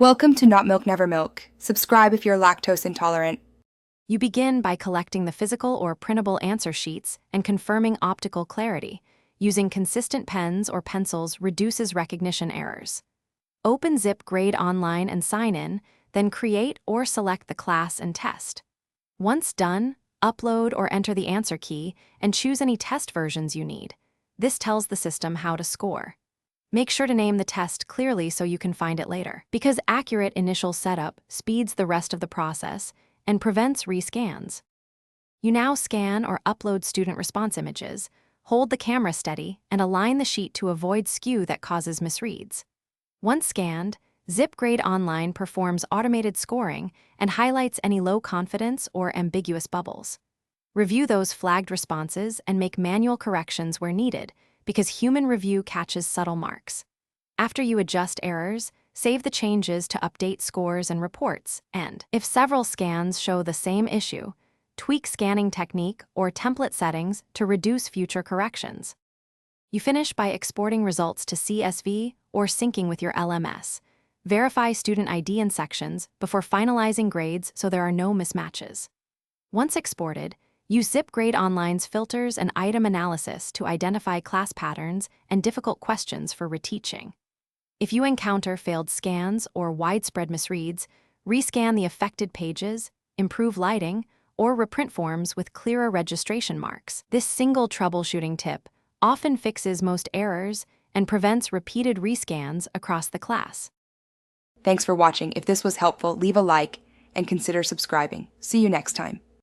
Welcome to Not Milk Never Milk. Subscribe if you're lactose intolerant. You begin by collecting the physical or printable answer sheets and confirming optical clarity. Using consistent pens or pencils reduces recognition errors. Open Zipgrade online and sign in, then create or select the class and test. Once done, upload or enter the answer key and choose any test versions you need. This tells the system how to score. Make sure to name the test clearly so you can find it later, because accurate initial setup speeds the rest of the process and prevents rescans. You now scan or upload student response images, hold the camera steady, and align the sheet to avoid skew that causes misreads. Once scanned, Zipgrade Online performs automated scoring and highlights any low confidence or ambiguous bubbles. Review those flagged responses and make manual corrections where needed, because human review catches subtle marks. After you adjust errors, save the changes to update scores and reports, and if several scans show the same issue, tweak scanning technique or template settings to reduce future corrections. You finish by exporting results to CSV or syncing with your LMS. Verify student ID in sections before finalizing grades so there are no mismatches. Once exported, use Zipgrade Online's filters and item analysis to identify class patterns and difficult questions for reteaching. If you encounter failed scans or widespread misreads, rescan the affected pages, improve lighting, or reprint forms with clearer registration marks. This single troubleshooting tip often fixes most errors and prevents repeated rescans across the class. Thanks for watching. If this was helpful, leave a like and consider subscribing. See you next time.